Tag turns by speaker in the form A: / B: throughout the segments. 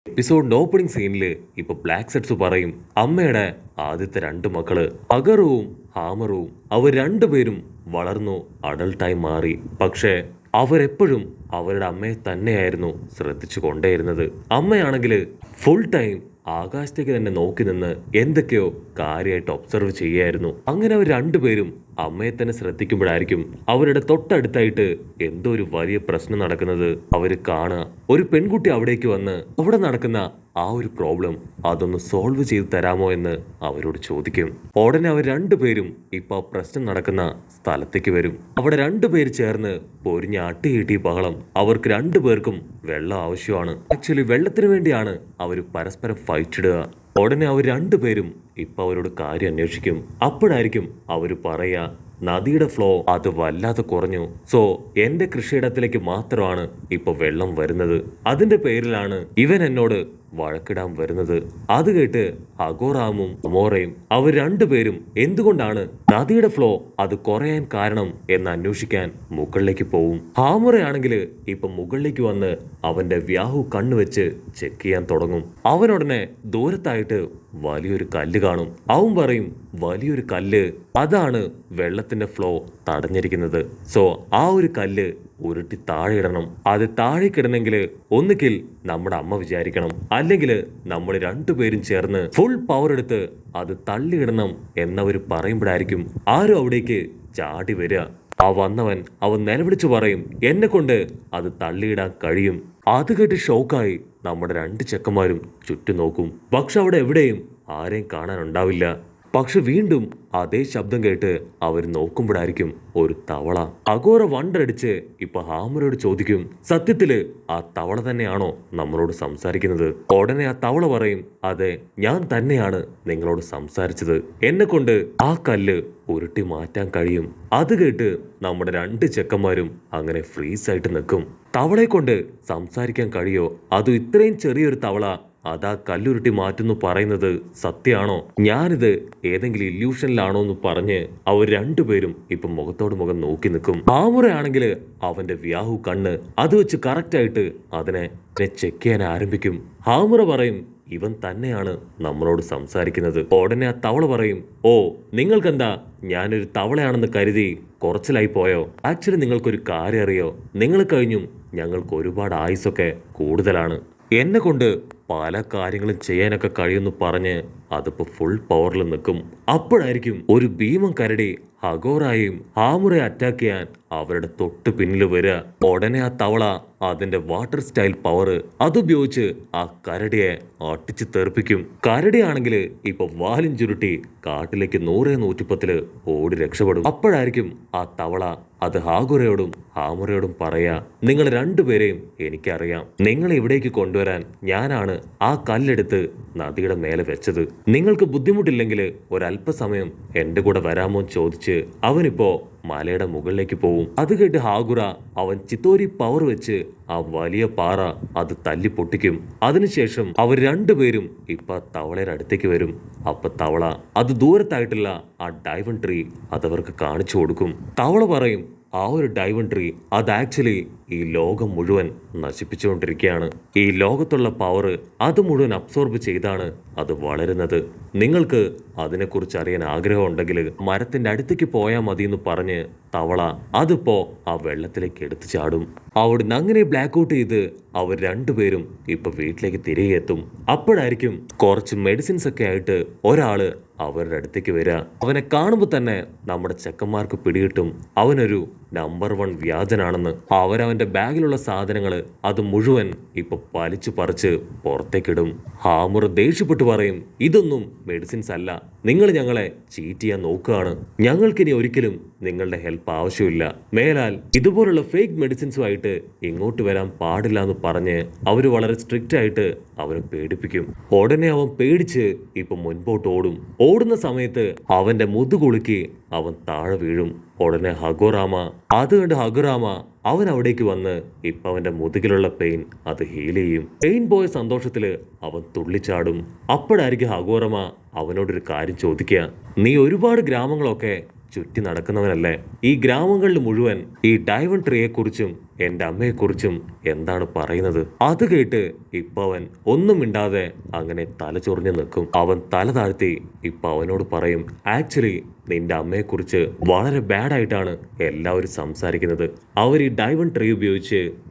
A: എപ്പിസോഡിന്റെ opening സീനില് ഇപ്പൊ black sets പറയും അമ്മയുടെ ആദ്യത്തെ രണ്ട് മക്കള് അഗറുവും ഹാമറുവും അവർ രണ്ടുപേരും വളർന്നു അഡൾട്ടായി മാറി. പക്ഷേ അവരെപ്പോഴും അവരുടെ അമ്മയെ തന്നെയായിരുന്നു ശ്രദ്ധിച്ചു കൊണ്ടേയിരുന്നത്. അമ്മയാണെങ്കിൽ ഫുൾ ടൈം ആകാശത്തേക്ക് തന്നെ നോക്കി നിന്ന് എന്തൊക്കെയോ കാര്യമായിട്ട് ഒബ്സർവ് ചെയ്യായിരുന്നു. അങ്ങനെ അവർ രണ്ടുപേരും അമ്മയെ തന്നെ ശ്രദ്ധിക്കുമ്പോഴായിരിക്കും അവരുടെ തൊട്ടടുത്തായിട്ട് എന്തോ ഒരു വലിയ പ്രശ്നം നടക്കുന്നത് അവർ കാണുക. ഒരു പെൺകുട്ടി അവിടേക്ക് വന്ന് അവിടെ നടക്കുന്ന ആ ഒരു പ്രോബ്ലം അതൊന്ന് സോൾവ് ചെയ്ത് തരാമോ എന്ന് അവരോട് ചോദിക്കും. ഉടനെ അവർ രണ്ടുപേരും ഇപ്പൊ പ്രശ്നം നടക്കുന്ന സ്ഥലത്തേക്ക് വരും. അവിടെ രണ്ടുപേര് ചേർന്ന് പൊരിഞ്ഞ അട്ടിയിട്ടി ബഹളം. അവർക്ക് രണ്ടുപേർക്കും വെള്ളം ആവശ്യമാണ്. ആക്ച്വലി വെള്ളത്തിന് വേണ്ടിയാണ് അവർ പരസ്പരം ഫൈറ്റ് ഇടുക. ഉടനെ അവർ രണ്ടുപേരും ഇപ്പൊ അവരോട് കാര്യം അന്വേഷിക്കും. അപ്പോഴായിരിക്കും അവർ പറയാ നദിയുടെ ഫ്ലോ അത് വല്ലാതെ കുറഞ്ഞു. സോ എന്റെ കൃഷിയിടത്തിലേക്ക് മാത്രമാണ് ഇപ്പൊ വെള്ളം വരുന്നത്. അതിന്റെ പേരിലാണ് ഇവൻ എന്നോട് വഴക്കിടാൻ വരുന്നത്. അത് കേട്ട് അഗോറാമും അമോറയും അവർ രണ്ടുപേരും എന്തുകൊണ്ടാണ് നദിയുടെ ഫ്ലോ അത് കുറയാൻ കാരണം എന്ന് അന്വേഷിക്കാൻ മുകളിലേക്ക് പോവും. ഹാമുറയാണെങ്കിൽ ഇപ്പൊ മുകളിലേക്ക് വന്ന് അവന്റെ വ്യാഹു കണ്ണുവെച്ച് ചെക്ക് ചെയ്യാൻ തുടങ്ങും. അവനുടനെ ദൂരത്തായിട്ട് വലിയൊരു കല്ല് കാണും. അവൻ പറയും വലിയൊരു കല്ല് അതാണ് വെള്ളത്തിന്റെ ഫ്ലോ തടഞ്ഞിരിക്കുന്നത്. സോ ആ ഒരു കല്ല് ഉരുട്ടി താഴെ ഇടണം. അത് താഴേക്കിടണമെങ്കിൽ ഒന്നുകിൽ നമ്മുടെ അമ്മ വിചാരിക്കണം, അല്ലെങ്കിൽ നമ്മൾ രണ്ടുപേരും ചേർന്ന് ഫുൾ പവർ എടുത്ത് അത് തള്ളിയിടണം എന്നവർ പറയുമ്പോഴായിരിക്കും ആരും അവിടേക്ക് ചാടി വരിക. ആ വന്നവൻ അവൻ നിലവിളിച്ചു പറയും എന്നെ കൊണ്ട് അത് തള്ളിയിടാൻ കഴിയും. അത് കേട്ട് ഷോക്കായി നമ്മുടെ രണ്ട് ചെക്കന്മാരും ചുറ്റും നോക്കും. പക്ഷെ അവിടെ എവിടെയും ആരെയും കാണാനുണ്ടാവില്ല. പക്ഷെ വീണ്ടും അതേ ശബ്ദം കേട്ട് അവർ നോക്കുമ്പോഴായിരിക്കും ഒരു തവള. അഗോറ വണ്ടടിച്ച് ഇപ്പൊ ഹാമറോട് ചോദിക്കും സത്യത്തില് ആ തവള തന്നെയാണോ നമ്മളോട് സംസാരിക്കുന്നത്? ഉടനെ ആ തവള പറയും അതെ, ഞാൻ തന്നെയാണ് നിങ്ങളോട് സംസാരിച്ചത്. എന്നെ കൊണ്ട് ആ കല്ല് ഉരുട്ടി മാറ്റാൻ കഴിയും. അത് കേട്ട് നമ്മുടെ രണ്ട് ചെക്കന്മാരും അങ്ങനെ ഫ്രീസ് ആയിട്ട് നിൽക്കും. തവളയെ കൊണ്ട് സംസാരിക്കാൻ കഴിയോ? അതും ഇത്രയും ചെറിയൊരു തവള അതാ കല്ലുരുട്ടി മാറ്റുന്നു പറയുന്നത് സത്യമാണോ? ഞാനിത് ഏതെങ്കിലും ഇല്യൂഷനിലാണോ എന്ന് പറഞ്ഞ് അവർ രണ്ടുപേരും ഇപ്പൊ മുഖത്തോട് മുഖം നോക്കി നിൽക്കും. ഹാമുറയാണെങ്കിൽ അവന്റെ വ്യാഹു കണ്ണ് അത് വെച്ച് കറക്റ്റായിട്ട് അതിനെ ചെക്ക് ചെയ്യാൻ ആരംഭിക്കും. ഹാമുറ പറയും ഇവൻ തന്നെയാണ് നമ്മളോട് സംസാരിക്കുന്നത്. ഉടനെ ആ തവള പറയും ഓ, നിങ്ങൾക്കെന്താ ഞാനൊരു തവളയാണെന്ന് കരുതി കുറച്ചിലായി പോയോ? ആക്ച്വലി നിങ്ങൾക്കൊരു കാര്യം അറിയോ? നിങ്ങൾ കഴിഞ്ഞും ഞങ്ങൾക്ക് ഒരുപാട് ആയുസൊക്കെ കൂടുതലാണ്. എന്നെ കൊണ്ട് പല കാര്യങ്ങളും ചെയ്യാനൊക്കെ കഴിയുമെന്ന് പറഞ്ഞ് അതിപ്പോ ഫുൾ പവറിൽ നിൽക്കും. അപ്പോഴായിരിക്കും ഒരു ഭീമൻ കരടി അഗോറായും ഹാമുറയെ അറ്റാക്ക് ചെയ്യാൻ അവരുടെ തൊട്ട് പിന്നിൽ വരിക. ഉടനെ ആ തവള അതിന്റെ വാട്ടർ സ്റ്റൈൽ പവർ അതുപയോഗിച്ച് ആ കരടിയെ അട്ടിച്ച് തെറിപ്പിക്കും. കരടിയാണെങ്കിൽ ഇപ്പൊ വാലും ചുരുട്ടി കാട്ടിലേക്ക് 100-110 ഓടി രക്ഷപ്പെടും. അപ്പോഴായിരിക്കും ആ തവള അത് ഹാഗുറയോടും ഹാമുറയോടും പറയാ നിങ്ങൾ രണ്ടുപേരെയും എനിക്കറിയാം. നിങ്ങളെ ഇവിടേക്ക് കൊണ്ടുവരാൻ ഞാനാണ് ആ കല്ലെടുത്ത് നദിയുടെ മേലെ വെച്ചത്. നിങ്ങൾക്ക് ബുദ്ധിമുട്ടില്ലെങ്കിൽ ഒരല്പസമയം എന്റെ കൂടെ വരാമോ ചോദിച്ച് അവനിപ്പോ മലയുടെ മുകളിലേക്ക് പോവും. അത് കേട്ട് ഹാഗുറ അവൻ ചിത്തോരി പവർ വെച്ച് ആ വലിയ പാറ അത് തല്ലി പൊട്ടിക്കും. അതിനുശേഷം അവർ രണ്ടുപേരും ഇപ്പൊ തവളയുടെ അടുത്തേക്ക് വരും. അപ്പൊ തവള അത് ദൂരത്തായിട്ടുള്ള ആ ഡൈവൺ ട്രീ അതവർക്ക് കാണിച്ചു കൊടുക്കും. തവള പറയും ആ ഒരു ഡൈവൺ ട്രീ അത് ആക്ച്വലി ഈ ലോകം മുഴുവൻ നശിപ്പിച്ചുകൊണ്ടിരിക്കുകയാണ്. ഈ ലോകത്തുള്ള പവർ അത് മുഴുവൻ അബ്സോർബ് ചെയ്താണ് അത് വളരുന്നത്. നിങ്ങൾക്ക് അതിനെക്കുറിച്ച് അറിയാൻ ആഗ്രഹം ഉണ്ടെങ്കിൽ മരത്തിന്റെ അടുത്തേക്ക് പോയാൽ മതി എന്ന് പറഞ്ഞ് തവള അതിപ്പോ ആ വെള്ളത്തിലേക്ക് എടുത്തു ചാടും. അവിടുന്ന് അങ്ങനെ ബ്ലാക്ക് ഔട്ട് ചെയ്ത് അവർ രണ്ടുപേരും ഇപ്പൊ വീട്ടിലേക്ക് തിരികെ എത്തും. അപ്പോഴായിരിക്കും കുറച്ച് മെഡിസിൻസ് ഒക്കെ ആയിട്ട് ഒരാള് അവരുടെ അടുത്തേക്ക് വരിക. അവനെ കാണുമ്പോൾ തന്നെ നമ്മുടെ ചെക്കന്മാർക്ക് പിടികിട്ടും അവനൊരു നമ്പർ 1 വ്യാജനാണെന്ന്. അവരവന്റെ ബാഗിലുള്ള സാധനങ്ങള് അത് മുഴുവൻ ഇപ്പൊ വലിച്ചു പറിച്ച് പുറത്തേക്കിടും. ഹാമുറ ദേഷ്യപ്പെട്ടു പറയും ഇതൊന്നും മെഡിസിൻസ് അല്ല, നിങ്ങൾ ഞങ്ങളെ ചീറ്റ് ചെയ്യാൻ നോക്കുകയാണ്. ഞങ്ങൾക്കിനി ഒരിക്കലും നിങ്ങളുടെ ഹെൽപ്പ് ആവശ്യമില്ല. മേലാൽ ഇതുപോലുള്ള ഫേക്ക് മെഡിസിൻസുമായിട്ട് ഇങ്ങോട്ട് വരാൻ പാടില്ല എന്ന് പറഞ്ഞ് അവര് വളരെ സ്ട്രിക്റ്റ് ആയിട്ട് അവനെ പേടിപ്പിക്കും. ഉടനെ അവൻ പേടിച്ച് ഇപ്പൊ മുൻപോട്ട് ഓടും. ഓടുന്ന സമയത്ത് അവന്റെ മുതുകുളുക്കി അവൻ താഴെ വീഴും. ഉടനെ ഹഗോറാമ അത് കണ്ട് ഹഗുറാമ അവൻ അവിടേക്ക് വന്ന് ഇപ്പൊ അവന്റെ മുതുകിലുള്ള പെയിൻ അത് ഹീൽ ചെയ്യും. പെയിൻ പോയ സന്തോഷത്തില് അവൻ തുള്ളിച്ചാടും. അപ്പോഴായിരിക്കും ഹഗോറമ അവനോടൊരു കാര്യം ചോദിക്കുക നീ ഒരുപാട് ഗ്രാമങ്ങളൊക്കെ ചുറ്റി നടക്കുന്നവനല്ലേ? ഈ ഗ്രാമങ്ങളിൽ മുഴുവൻ ഈ ഡൈവൺ ട്രീയെക്കുറിച്ചും എന്റെ അമ്മയെക്കുറിച്ചും എന്താണ് പറയുന്നത്? അത് കേട്ട് ഇപ്പൊ അവൻ ഒന്നും മിണ്ടാതെ അങ്ങനെ തലചൊറിഞ്ഞു നിൽക്കും. അവൻ തല താഴ്ത്തി ഇപ്പൊ അവനോട് പറയും, ആക്ച്വലി നിന്റെ അമ്മയെക്കുറിച്ച് വളരെ ബാഡായിട്ടാണ് എല്ലാവരും സംസാരിക്കുന്നത്. അവർ ഈ ഡൈവൺ ട്രീ ഉപയോഗിച്ച്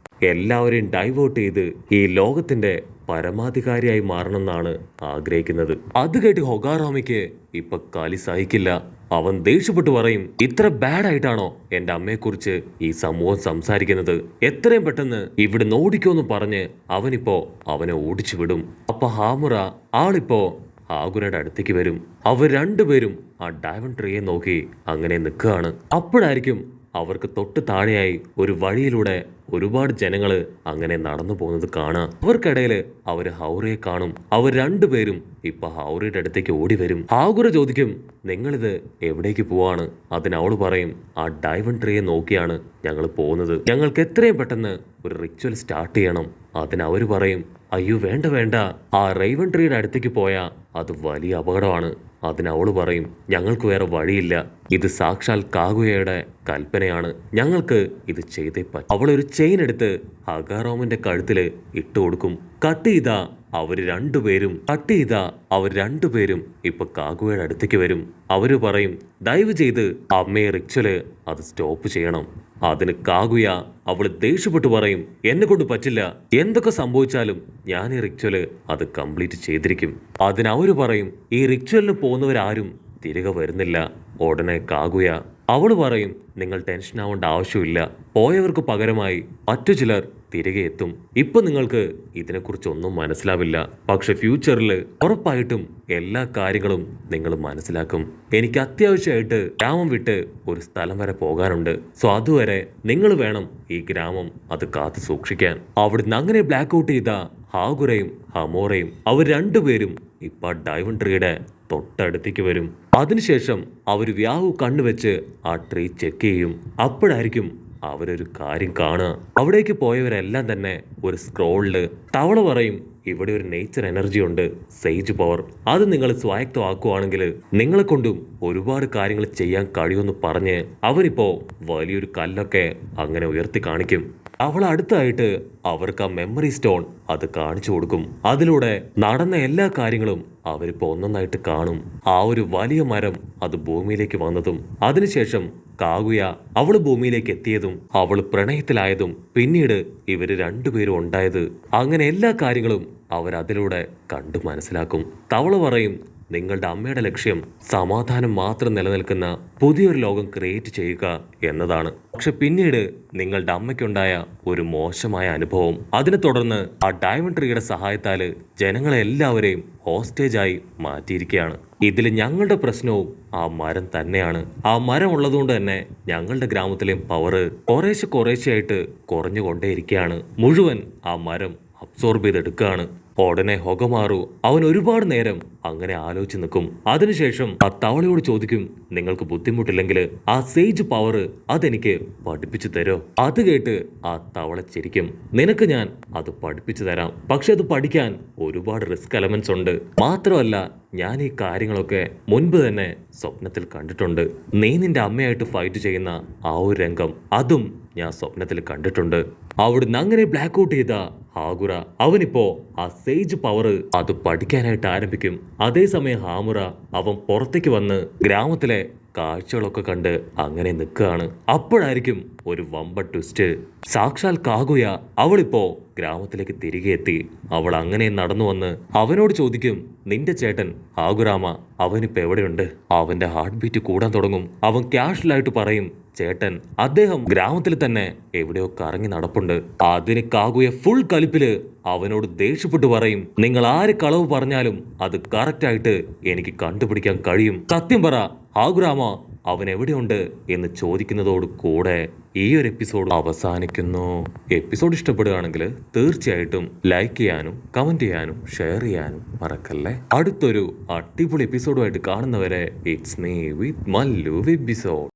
A: എല്ലാവരെയും ഡൈവേർട്ട് ചെയ്ത് ഈ ലോകത്തിന്റെ പരമാധികാരിയായി മാറണമെന്നാണ് ആഗ്രഹിക്കുന്നത്. അത് കേട്ട് ഹൊഗാറാമയ്ക്ക് ഇപ്പൊ കലി സഹിക്കില്ല. അവൻ ദേഷ്യപ്പെട്ട് പറയും, ഇത്ര ബാഡായിട്ടാണോ എന്റെ അമ്മയെക്കുറിച്ച് ഈ സമൂഹം സംസാരിക്കുന്നത്? എത്രയും പെട്ടെന്ന് ഇവിടെ ഓടിക്കോന്ന് പറഞ്ഞ് അവനിപ്പോ അവനെ ഓടിച്ചു വിടും. അപ്പൊ ഹാമുറ ആളിപ്പോ ഹാഗുരയുടെ അടുത്തേക്ക് വരും. അവർ രണ്ടുപേരും ആ ഡൈവൺ ട്രീയെ നോക്കി അങ്ങനെ നിൽക്കുകയാണ്. അപ്പോഴായിരിക്കും അവർക്ക് തൊട്ട് താഴെയായി ഒരു വഴിയിലൂടെ ഒരുപാട് ജനങ്ങള് അങ്ങനെ നടന്നു പോകുന്നത് കാണാം. അവർക്കിടയില് അവര് ഹൗറയെ കാണും. അവർ രണ്ടുപേരും ഇപ്പൊ ഹൗറയുടെ അടുത്തേക്ക് ഓടി വരും. ഹാഗുര ചോദിക്കും, നിങ്ങളിത് എവിടേക്ക് പോവാണ്? അതിന് അവള് പറയും, ആ ഡൈവൺ ട്രീയെ നോക്കിയാണ് ഞങ്ങൾ പോകുന്നത്. ഞങ്ങൾക്ക് എത്രയും പെട്ടെന്ന് ഒരു റിച്വൽ സ്റ്റാർട്ട് ചെയ്യണം. അതിന് അവര് പറയും, അയ്യോ വേണ്ട വേണ്ട, ആ റൈവൺ ട്രീയുടെ അടുത്തേക്ക് പോയാ അത് വലിയ അപകടമാണ്. അതിന് അവള് പറയും, ഞങ്ങൾക്ക് വേറെ വഴിയില്ല, ഇത് സാക്ഷാൽ കാഗുയയുടെ കൽപ്പനയാണ്, ഞങ്ങൾക്ക് ഇത് ചെയ്തേ പറ്റും. അവളൊരു ചെയിൻ എടുത്ത് ഹഗാറോമിന്റെ കഴുത്തില് ഇട്ടു കൊടുക്കും. കട്ട് ചെയ്താ അവർ രണ്ടുപേരും ഇപ്പൊ കാഗുയയുടെ അടുത്തേക്ക് വരും. അവര് പറയും, ദയവ് ചെയ്ത് അമ്മയെ റിച്വല് അത് സ്റ്റോപ്പ് ചെയ്യണം. അതിന് കാഗുയ അവള് ദേഷ്യപ്പെട്ടു പറയും, എന്നെ കൊണ്ട് പറ്റില്ല, എന്തൊക്കെ സംഭവിച്ചാലും ഞാൻ ഈ റിച്വല് അത് കംപ്ലീറ്റ് ചെയ്തിരിക്കും. അതിന് അവര് പറയും, ഈ റിച്വലിന് പോകുന്നവരാരും തിരികെ വരുന്നില്ല. ഉടനെ കാഗുയ അവള് പറയും, നിങ്ങൾ ടെൻഷൻ ആവേണ്ട ആവശ്യമില്ല, പോയവർക്ക് പകരമായി മറ്റു ചിലർ തിരികെ എത്തും. ഇപ്പൊ നിങ്ങൾക്ക് ഇതിനെക്കുറിച്ച് ഒന്നും മനസ്സിലാവില്ല, പക്ഷെ ഫ്യൂച്ചറിൽ ഉറപ്പായിട്ടും എല്ലാ കാര്യങ്ങളും നിങ്ങൾ മനസ്സിലാക്കും. എനിക്ക് അത്യാവശ്യമായിട്ട് ഗ്രാമം വിട്ട് ഒരു സ്ഥലം വരെ പോകാനുണ്ട്. സോ അതുവരെ നിങ്ങൾ വേണം ഈ ഗ്രാമം അത് കാത്തു സൂക്ഷിക്കാൻ. അവിടുന്ന് അങ്ങനെ ബ്ലാക്ക് ഔട്ട് ചെയ്ത ഹാഗുരയും ഹമോറയും അവർ രണ്ടുപേരും ഇപ്പൊ ഡൈവൺ ട്രീയുടെ തൊട്ടടുത്തേക്ക് വരും. അതിനുശേഷം അവർ വ്യാഹു കണ്ണുവെച്ച് ആ ട്രീ ചെക്ക് ചെയ്യും. അപ്പോഴായിരിക്കും അവരൊരു കാര്യം കാണുക. അവിടേക്ക് പോയവരെല്ലാം തന്നെ ഒരു സ്ക്രോളില് തവള പറയും, ഇവിടെ ഒരു നേച്ചർ എനർജി ഉണ്ട്, സേജ് പവർ. അത് നിങ്ങൾ സ്വായത്തമാക്കുവാണെങ്കിൽ നിങ്ങളെ കൊണ്ടും ഒരുപാട് കാര്യങ്ങൾ ചെയ്യാൻ കഴിയുമെന്ന് പറഞ്ഞ് അവരിപ്പോ വലിയൊരു കല്ലൊക്കെ അങ്ങനെ ഉയർത്തി കാണിക്കും. അവൾ അടുത്തായിട്ട് അവർക്ക് ആ മെമ്മറി സ്റ്റോൺ അത് കാണിച്ചു കൊടുക്കും. അതിലൂടെ നടന്ന എല്ലാ കാര്യങ്ങളും അവരിപ്പോ ഒന്നൊന്നായിട്ട് കാണും. ആ ഒരു വലിയ മരം അത് ഭൂമിയിലേക്ക് വന്നതും അതിനുശേഷം കാഗുയ അവള് ഭൂമിയിലേക്ക് എത്തിയതും അവള് പ്രണയത്തിലായതും പിന്നീട് ഇവര് രണ്ടുപേരും ഉണ്ടായത്, അങ്ങനെ എല്ലാ കാര്യങ്ങളും അവരതിലൂടെ കണ്ടു മനസ്സിലാക്കും. തവള പറയും, നിങ്ങളുടെ അമ്മയുടെ ലക്ഷ്യം സമാധാനം മാത്രം നിലനിൽക്കുന്ന പുതിയൊരു ലോകം ക്രിയേറ്റ് ചെയ്യുക എന്നതാണ്. പക്ഷെ പിന്നീട് നിങ്ങളുടെ അമ്മയ്ക്കുണ്ടായ ഒരു മോശമായ അനുഭവം, അതിനെ തുടർന്ന് ആ ഡൈവൺ ട്രീയുടെ സഹായത്താല് ജനങ്ങളെ എല്ലാവരെയും ഹോസ്റ്റേജായി മാറ്റിയിരിക്കുകയാണ്. ഇതിൽ ഞങ്ങളുടെ പ്രശ്നവും ആ മരം തന്നെയാണ്. ആ മരം ഉള്ളതുകൊണ്ട് തന്നെ ഞങ്ങളുടെ ഗ്രാമത്തിലെ പവറ് കുറേശ്ശെയായിട്ട് കുറഞ്ഞുകൊണ്ടേയിരിക്കുകയാണ്. മുഴുവൻ ആ മരം അബ്സോർബ് ചെയ്തെടുക്കുകയാണ്. ഉടനെ ഹൊഗമാറു അവൻ ഒരുപാട് നേരം അങ്ങനെ ആലോചിച്ച് നിൽക്കും. അതിനുശേഷം ആ തവളയോട് ചോദിക്കും, നിങ്ങൾക്ക് ബുദ്ധിമുട്ടില്ലെങ്കിൽ ആ സേജ് പവർ അതെനിക്ക് പഠിപ്പിച്ചു തരോ? അത് കേട്ട് ആ തവള ചിരിക്കും, നിനക്ക് ഞാൻ അത് പഠിപ്പിച്ചു തരാം, പക്ഷെ അത് പഠിക്കാൻ ഒരുപാട് റിസ്ക് എലമെന്റ്സ് ഉണ്ട്. മാത്രമല്ല ഞാൻ ഈ കാര്യങ്ങളൊക്കെ മുൻപ് തന്നെ സ്വപ്നത്തിൽ കണ്ടിട്ടുണ്ട്. നീ നിന്റെ അമ്മയായിട്ട് ഫൈറ്റ് ചെയ്യുന്ന ആ ഒരു രംഗം അതും ഞാൻ സ്വപ്നത്തിൽ കണ്ടിട്ടുണ്ട്. അവിടുന്ന് അങ്ങനെ ബ്ലാക്ക് ഔട്ട് ചെയ്ത ഹാഗുറ അവനിപ്പോ ആ സേജ് പവർ അത് പഠിക്കാനായിട്ട് ആരംഭിക്കും. അതേസമയം ഹാമുറ അവൻ പുറത്തേക്ക് വന്ന് ഗ്രാമത്തിലെ കാഴ്ചകളൊക്കെ കണ്ട് അങ്ങനെ നിൽക്കുകയാണ്. അപ്പോഴായിരിക്കും ഒരു വമ്പ ട്വിസ്റ്റ്. സാക്ഷാൽ കാഗുയ അവളിപ്പോ ഗ്രാമത്തിലേക്ക് തിരികെ എത്തി. അവൾ അങ്ങനെ നടന്നു വന്ന് അവനോട് ചോദിക്കും, നിന്റെ ചേട്ടൻ ഹാഗുറാമ അവനിപ്പോ എവിടെയുണ്ട്? അവന്റെ ഹാർട്ട് ബീറ്റ് കൂടാൻ തുടങ്ങും. അവൻ ക്യാഷ്വലായിട്ട് പറയും, ചേട്ടൻ അദ്ദേഹം ഗ്രാമത്തിൽ തന്നെ എവിടെയോ കറങ്ങി നടപ്പുണ്ട്. അതിന് കാഗുയ ഫുൾ കലിപ്പില് അവനോട് ദേഷ്യപ്പെട്ടു പറയും, നിങ്ങൾ ആര് കളവ് പറഞ്ഞാലും അത് കറക്റ്റായിട്ട് എനിക്ക് കണ്ടുപിടിക്കാൻ കഴിയും. സത്യം പറ ഹാഗുറാമ അവൻ എവിടെയുണ്ട് എന്ന് ചോദിക്കുന്നതോട് കൂടെ ഈ ഒരു എപ്പിസോഡ് അവസാനിക്കുന്നു. എപ്പിസോഡ് ഇഷ്ടപ്പെടുകയാണെങ്കിൽ തീർച്ചയായിട്ടും ലൈക്ക് ചെയ്യാനും കമന്റ് ചെയ്യാനും ഷെയർ ചെയ്യാനും മറക്കല്ലേ. അടുത്തൊരു അടിപൊളി എപ്പിസോഡുമായിട്ട് കാണുന്നവരെ it's me with Mallu episode.